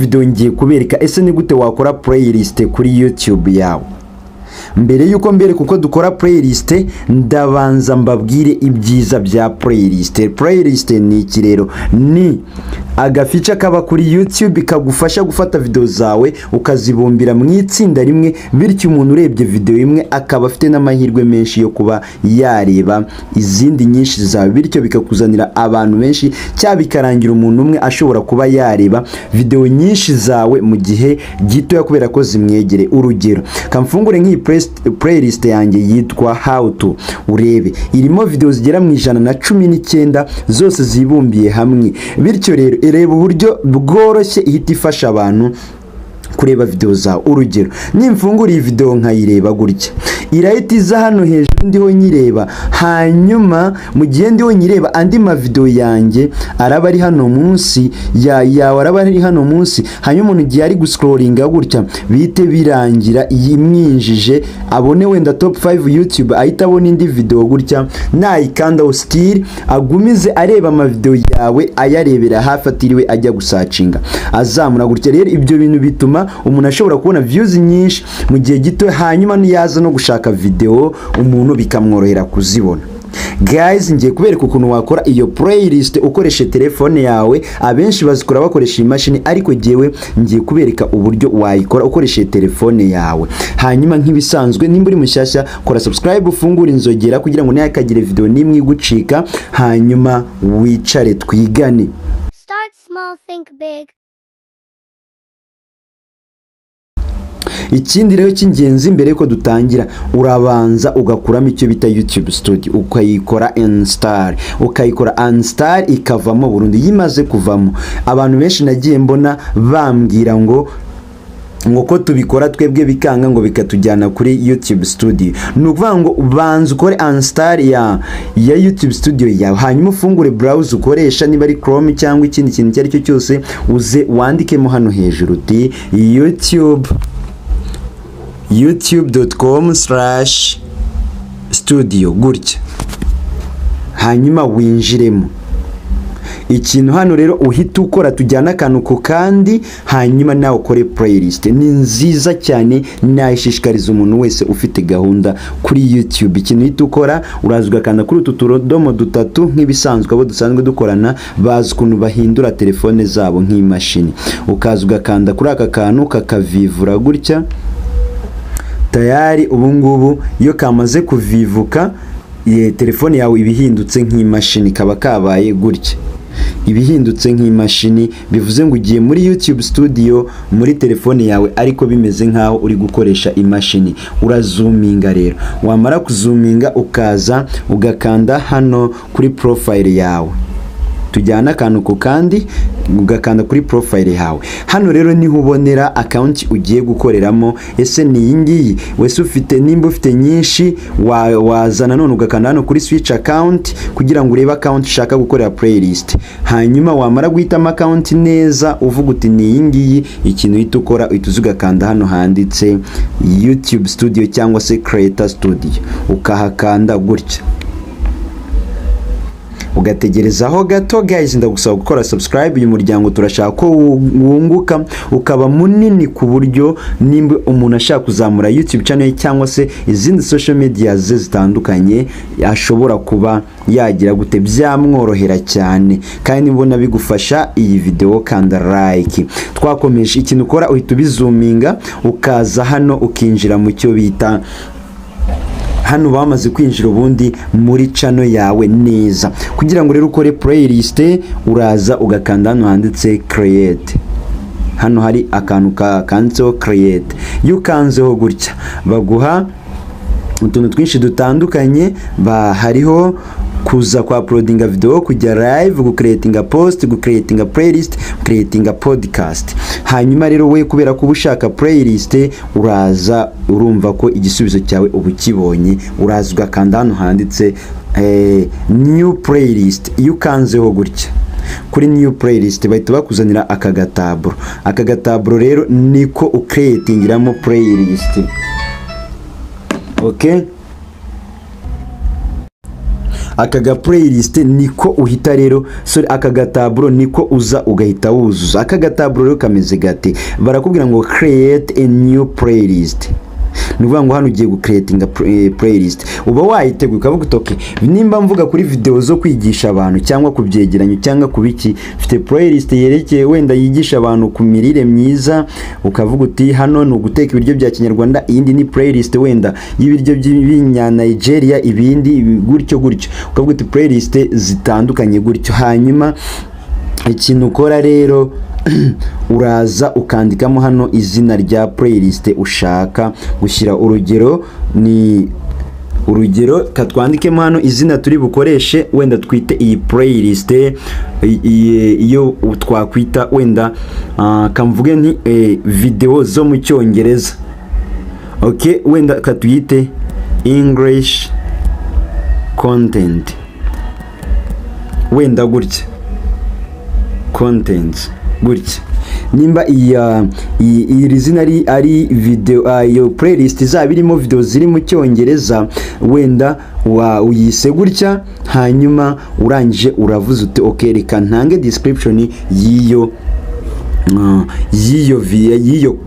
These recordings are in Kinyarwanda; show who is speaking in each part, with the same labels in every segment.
Speaker 1: video ngiye kubereka ese ni gute wakora playlist kuri YouTube yawe. Mbere yuko mbereka uko dukora playlist, ndabanza mbabwire ibyiza bya playlist. Playlist ni iki rero? Ni agafica kaba kuri YouTube kagufasha gufata video zawe ukazibumbira mu itsinda rimwe, bityo umuntu urebye video imwe akaba afite n'amahirwe menshi yo kuba yareba izindi nyinshi zawe, bityo bikakuzanira abantu benshi, cyangwa bikarangira umuntu umwe ashobora kuba yareba video nyinshi zawe mu gihe gito kubera ko zimwegere. Urugero, kamfungure nk'iyi playlist yanjye yitwa How to, urebe irimo video zigera mu 119 zose zibumbiye hamwe. Bityo rero reba uburyo bworoshye ihita ifasha abantu kureba video zawe. Urugero, nimfungura iyi video nkayireba gutya, irahita iza hano hejuru ndiho nyireba, hanyuma mu gihe ndiho nyireba andi ma video yanjye araba ari hano munsi yawe araba ari hano munsi, hanyuma umuntu giye ari guscrollinga gutya bite birangira yimwinjije abone wenda top 5 YouTube, ahita abona indi video gutya, nayikanda still agumize areba ama video yawe ayarebera hafi atiriwe ajya gusacinga azamura gutya. Rero ibyo bintu bituma umuntu ashobora kubona views nyinshi mu gihe gito, hanyuma niyaza no gushaka video umuntu bikamworohera kuzibona. Guys, ngiye kubereka ukuntu wakora iyo playlist ukoreshe telefone yawe. Abenshi bazikora bakoresha imashini, ariko jewe ngiye kubereka uburyo wayikora ukoreshe telefone yawe. Hanyuma nk'ibisanzwe, nimba uri mushyashya kora subscribe, ufungura inzogera kugira ngo ntihakagire video nimwe igucika, hanyuma wicare twigane.
Speaker 2: Start small, think big.
Speaker 1: Ikindi rero cy'ingenzi mbere ko dutangira, urabanza ugakuramo icyo bita YouTube Studio, ukayikora install, ukayikora uninstall ikavamo burundu. Yimaze kuvamo, abantu benshi nagiye mbona bambwira ngo ko tubikora twebwe bikanga ngo bikatujyana kuri YouTube Studio. Nukuvuga ngo ubanza ukore uninstall ya YouTube Studio yawe, hanyuma ufungure browser ukoresha, niba ari Chrome cyangwa ikindi kintu cyari cyo cyose, uze wandikemo hano hejuru uti youtube.com/studio gutya, hanyuma winjiremo. Ikintu hano rero uhita ukora, tujyana akantu ku kandi, hanyuma nawe ukore playlist. Ni nziza cyane, nayishishikariza umuntu wese ufite gahunda kuri YouTube. Ikintu uhita ukora, uraza ugakanda kuri utu turodomo dutatu nk'ibisanzwe abo dusanzwe dukorana bazi ukuntu bahindura telefone zabo nk'imashini. Ukaza ugakanda kuri aka kantu kakavivura gutya. Tayari ubungubu iyo kamaze kuvivuka, telefone yawe ibihindutse nk'imashini, kaba kabaye gutya. Ibihindutse nk'imashini bivuze ngo ugiye muri YouTube Studio muri telefone yawe, ariko bimeze nkaho uri gukoresha imashini. Urazoominga rero, wamara kuzuminga ukaza ugakanda hano kuri profile yawe, tujyana akantu ku kandi ugakanda kuri profile yawe. Hano rero niho ubonera account ugiye gukoreramo. Ese ni iyi ngiyi wese ufite, nimba ufite nyinshi wazana none ugakanda hano kuri switch account kugira ngo urebe account ushaka gukorera playlist. Hanyuma wamara guhitamo account neza uvuga uti ni iyi ngiyi, ikintu uhita ukora uhita ugakanda hano handitse YouTube Studio cyangwa se Creator Studio, ukahakanda gutya, ugategerezaho gato. Guys, ndagusaba gukora subscribe. Uyu muryango turashaka ko wunguka ukaba munini ku buryo nimba umuntu ashaka kuzamura YouTube channel cyangwa se izindi social media zitandukanye ashobora kuba yagira gute, byamworohera cyane. Kandi nibona bigufasha iyi video kanda like. Twakomeje, ikintu ukora uhita ubizoominga ukaza hano ukinjira mu cyo bita hano bamaze kwinjira ubundi muri channel yawe neza. Kugira ngo rero ukore playlist, uraza ugakanda hano handitse create. Hano hari akantu kanditseho create. Iyo kanzeho gutya baguha utuntu twinshi dutandukanye, hariho kuza kwa uploadinga video, kujya live, gucreatinga post, gucreatinga playlist, creatinga podcast. Hanyuma rero we kubera ko ubushaka playlist, uraza urumva ko igisubizo cyawe ubukibonye, uraza ugakanda hano handitse new playlist. Iyo kanzeho gutya kuri new playlist bahita bakuzanira aka gataburo rero niko ucreatingiramo playlist. Okay, aka ga playlist niko uhita rero aka gataburo niko uza ugahita wuzuza. Aka gataburo rero kameze gate, barakubwira ngo create a new playlist. Nuvuga ngo hano ugiye gucreatinga playlist, uba wayiteguye ukavuga utoke nimba mvuga kuri video zo kwigisha abantu cyangwa kubyegeranyo cyangwa kubiki, mfite playlist yerekeye wenda yigisha abantu ku mirire myiza, ukavuga uti hano ni uguteka ibiryo bya Kinyarwanda, iyindi ni playlist wenda y'ibiryo by'ibinya Nigeria, ibindi gutyo ukavuga uti playlist zitandukanye gutyo. Hanyuma ikintu ukora rero uraza ukandikamo hano izina rya playlist ushaka gushyira. Urugero katwandikemo hano izina turi bukoreshe, wenda twite iyi playlist iyo twakwita wenda kamvuge nti video zo mu Cyongereza. Okay, wenda katuyite English content, wenda gutya contents gutya. Nimba iri zina ari video iyo playlist izaba irimo video ziri mu Cyongereza, wenda uyise gutya, hanyuma urangije uravuze uti okay, reka ntange description yiyo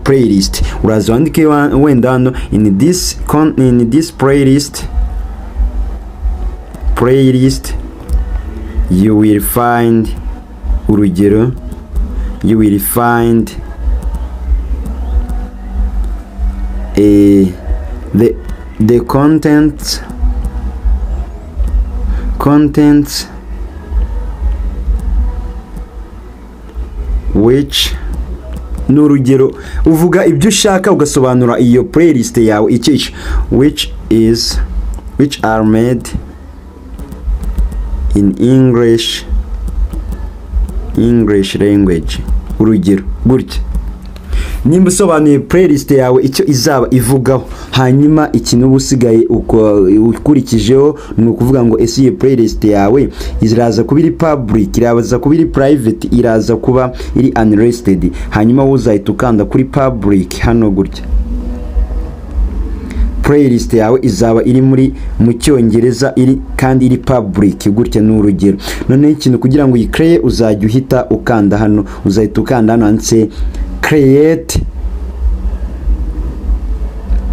Speaker 1: playlist. Uraza wandike wenda hano in this playlist you will find, urugero, you will find the contents which, n'urugero uvuga ibyo ushaka ugasobanura iyo playlist yawe icyo which are made in English language, urugero gutya. Nimba usobanuye playlist yawe icyo izaba ivugaho, hanyuma ikintu ubusigaye ukurikijeho ni ukuvuga ngo ese iyi playlist yawe iraza kuba iri public, iraza kuba iri private, iraza kuba iri unlisted. Hanyuma uzahita ukanda kuri public hano gutya. Playlist yawe izaba iri mu Cyongereza kandi iri public gutya, n'urugero. None ikintu kugira ngo uyicreate uzajya uhita ukanda hano, uzahita ukanda hano handitse create,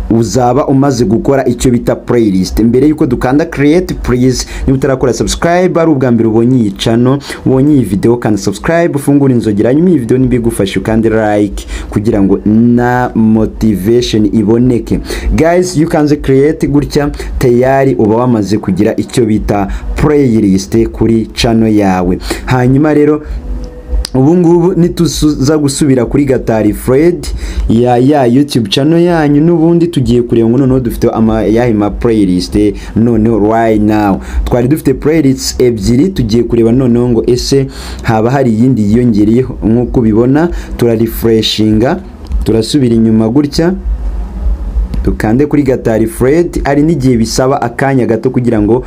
Speaker 1: uzaba umaze gukora icyo bita playlist. Mbere yuko dukanda create, please niba utarakora subscribe ari ubwa mbere ubonye iyi channel, ubonye iyi video, kandi subscribe, ufungura inzogera, hanyuma iyi video nibigufasha kandi like kugira ngo na motivation iboneke. Guys, you can create gutya, tayari uba wamaze kugira icyo bita playlist kuri channel yawe. Hanyuma rero ubu ngubu nituza gusubira kuri Gatari Fred ya YouTube channel yanyu, n'ubundi tugiye kureba ngo noneho dufite yahe playlist. Noneho right now twari dufite playlists ebyiri, tugiye kureba noneho ngo ese haba hari yindi yiyongereyeho. Nkuko bibona turarefreshinga, turasubira inyuma gutya, tukande kuri Gatari Fred. Ari n'igihe bisaba akanya gato kugira ngo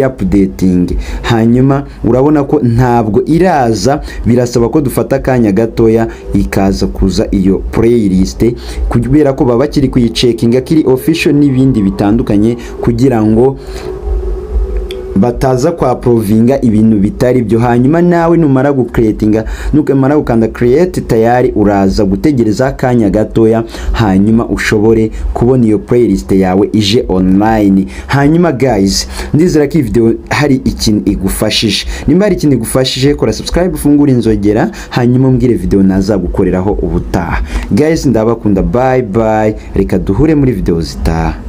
Speaker 1: updating. Hanyuma urabona ko ntabwo iraza, birasaba ko dufata akanya gatoya ikaza kuza iyo playlist, kubera ko baba kiri kuyicekinga kiri official n'ibindi bitandukanye, kugira ngo bataza kwa provinga ibintu bitari byo. Hanyuma nawe numara gucreatinga, numara gukanda create, tayari uraza gutegereza akanya gatoya, hanyuma ushobore kubona iyo playlist yawe ije online. Hanyuma guys, ndizera ko video hari ikintu igufashije. Nimba hari ikintu igufashije, kora subscribe, ufungura inzogera, hanyuma mbwire video naza gukoreraho ubutaha. Guys, ndabakunda, bye bye, reka duhure muri video zitaha.